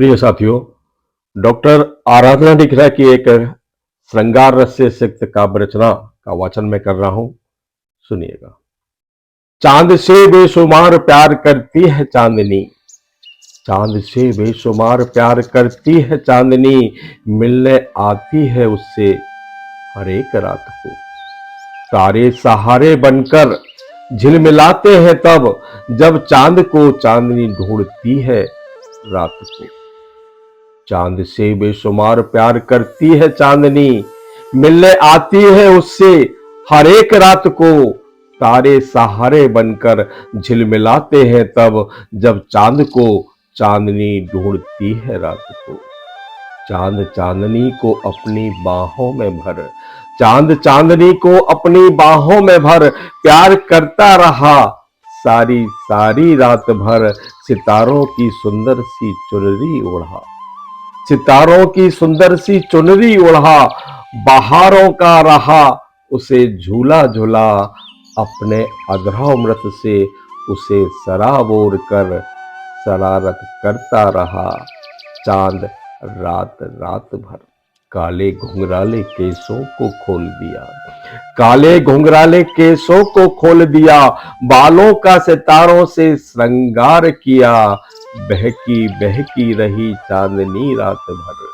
प्रिय साथियों, डॉक्टर आराधना डिकरा की एक श्रृंगार रस से सिक्त काव्य रचना का वाचन मैं कर रहा हूं। सुनिएगा। चांद से बेशुमार प्यार करती है चांदनी, चांद से बेशुमार प्यार करती है चांदनी, मिलने आती है उससे हर एक रात को। तारे सहारे बनकर झिलमिलाते हैं तब, जब चांद को चांदनी ढूंढती है रात को। चांद से बेशुमार प्यार करती है चांदनी, मिलने आती है उससे हर एक रात को। तारे सहारे बनकर झिलमिलाते हैं तब, जब चांद को चांदनी ढूंढती है रात को। चांद चांदनी को अपनी बाहों में भर, चांद चांदनी को अपनी बाहों में भर, प्यार करता रहा सारी सारी रात भर। सितारों की सुंदर सी चुनरी ओढ़ा, सितारों की सुंदर सी चुनरी ओढ़ा, बहारों का रहा उसे झूला झूला। अपने अधरामृत से उसे सराबोर कर शरारत करता रहा चांद रात रात भर। काले घुंघराले केसों को खोल दिया, काले घुंघराले केसों को खोल दिया, बालों का सितारों से श्रृंगार किया। बहकी बहकी रही चांदनी रात भर,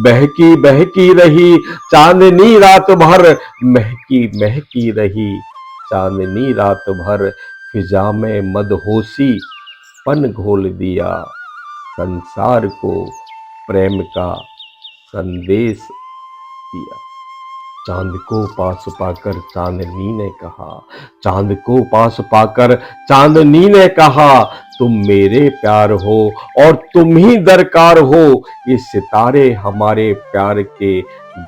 बहकी बहकी रही चांदनी रात भर, महकी महकी रही चांदनी रात भर। फिजा में मदहोशी पन घोल दिया, संसार को प्रेम का संदेश दिया। चांद को पास पाकर चांदनी ने कहा, चांद को पास पाकर चांदनी ने कहा, तुम मेरे प्यार हो और तुम ही दरकार हो। ये सितारे हमारे प्यार के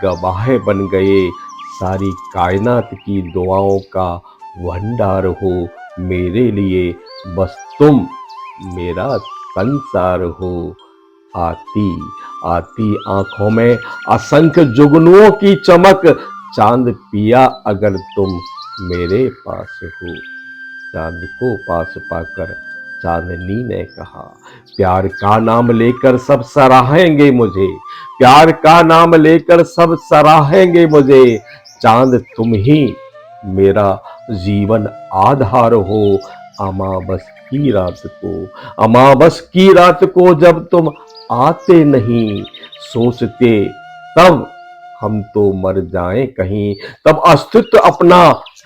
गवाह बन गए, सारी कायनात की दुआओं का भंडार हो। मेरे लिए बस तुम मेरा संसार हो। आती आती आंखों में असंख्य जुगनुओं की चमक, चांद पिया अगर तुम मेरे पास हो। चांद को पास पाकर चांदनी ने कहा, प्यार का नाम लेकर सब सराहेंगे मुझे, प्यार का नाम लेकर सब सराहेंगे मुझे। चांद तुम ही मेरा जीवन आधार हो। अमावस की रात को, अमावस की रात को जब तुम आते नहीं, सोचते तब हम तो मर जाएं कहीं, तब अस्तित्व अपना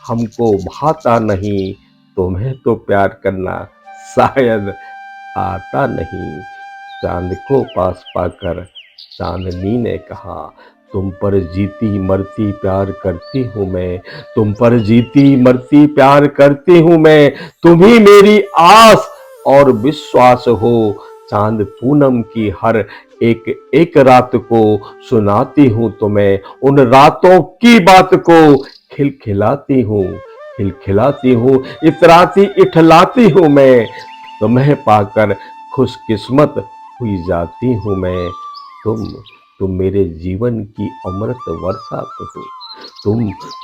हमको भाता नहीं। तुम्हें तो प्यार करना शायद आता नहीं। चांद को पास पाकर चांदनी ने कहा, तुम पर जीती मरती प्यार करती हूँ मैं, तुम पर जीती मरती प्यार करती हूँ मैं। तुम ही मेरी आस और विश्वास हो। चांद पूनम की हर एक एक रात को सुनाती हूँ तुम्हें, उन रातों की बात को खिलखिलाती हूँ, खिलखिलाती हूँ, इतराती इठलाती हूँ मैं। तुम्हें पाकर खुशकिस्मत हुई जाती हूँ मैं। तुम मेरे जीवन की अमृत बरसात हो,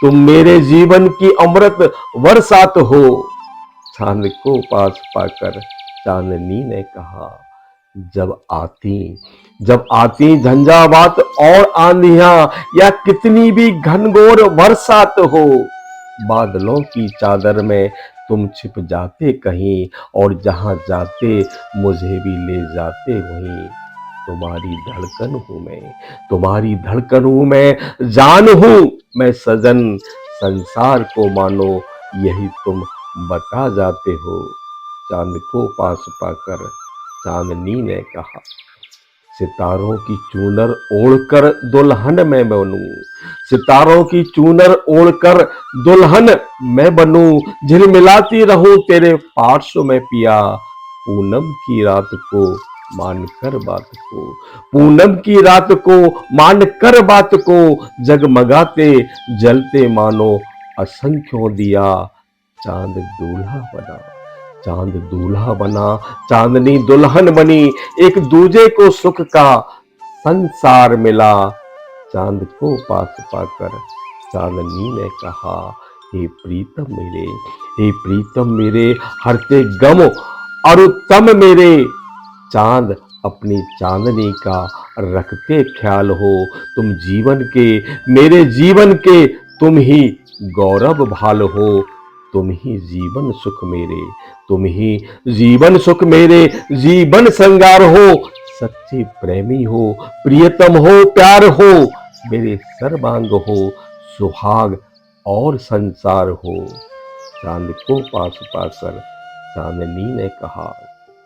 तुम मेरे जीवन की अमृत बरसात हो। चांद को पास पाकर चांदनी ने कहा, जब आती झंझावात और आंधियां, या कितनी भी घनघोर बरसात हो, बादलों की चादर में तुम छिप जाते कहीं, और जहां जाते मुझे भी ले जाते वहीं। तुम्हारी धड़कन हूं मैं, तुम्हारी धड़कन हूं मैं, जान हूं मैं सजन। संसार को मानो यही तुम बता जाते हो। चांद को पास पाकर चांदनी ने कहा, सितारों की चूनर ओढ़कर दुल्हन मैं बनूं, सितारों की चूनर ओढ़कर दुल्हन मैं बनूं। झिलमिलाती रहूं तेरे पार्श्व में पिया, पूनम की रात को मानकर बात को, पूनम की रात को मानकर बात को। जगमगाते जलते मानो असंख्यों दिया, चांद दूल्हा बना, चांद दूल्हा बना, चांदनी दुल्हन बनी। एक दूजे को सुख का संसार मिला। चांद को पास पाकर चांदनी ने कहा, हे प्रीतम मेरे, हे प्रीतम मेरे, हरते गम और उत्तम मेरे। चांद अपनी चांदनी का रखते ख्याल हो। तुम जीवन के, मेरे जीवन के तुम ही गौरव भाल हो। तुम ही जीवन सुख मेरे, तुम ही जीवन सुख मेरे, जीवन श्रृंगार हो। सच्चे प्रेमी हो, प्रियतम हो, प्यार हो, मेरे सर्वांग हो, सुहाग और संसार हो। चांद को पास पाकर चांदनी ने कहा,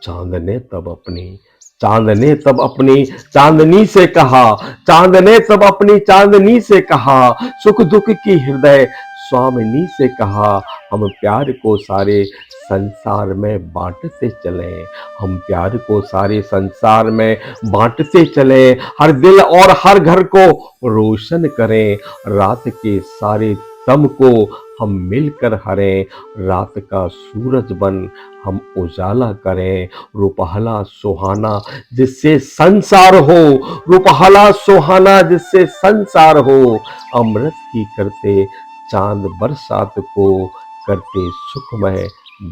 चांद ने तब अपनी चांद ने तब अपनी चांदनी से कहा, चांद ने तब अपनी चांदनी से कहा, सुख दुख की हृदय स्वामिनी से कहा, हम प्यार को सारे संसार में बांटते चले, हम प्यार को सारे संसार में बांटते चले, हर दिल और हर घर को रोशन करें, रात के सारे तम को हम मिलकर हरें, रात का सूरज बन हम उजाला करें, रूपहला सुहाना जिससे संसार हो, रूपहला सुहाना जिससे संसार हो, अमृत की करते चांद बरसात को, करते सुखमय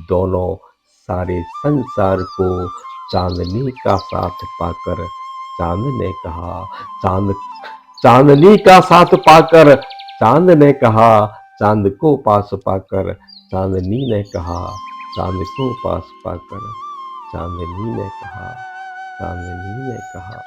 दोनों सारे संसार को। चांदनी का साथ पाकर चांद ने कहा, चांद चांदनी का साथ पाकर चांद ने कहा, चांद को पास पाकर चांदनी ने कहा, चांद को पास पाकर चांदनी ने कहा, चांदनी ने कहा।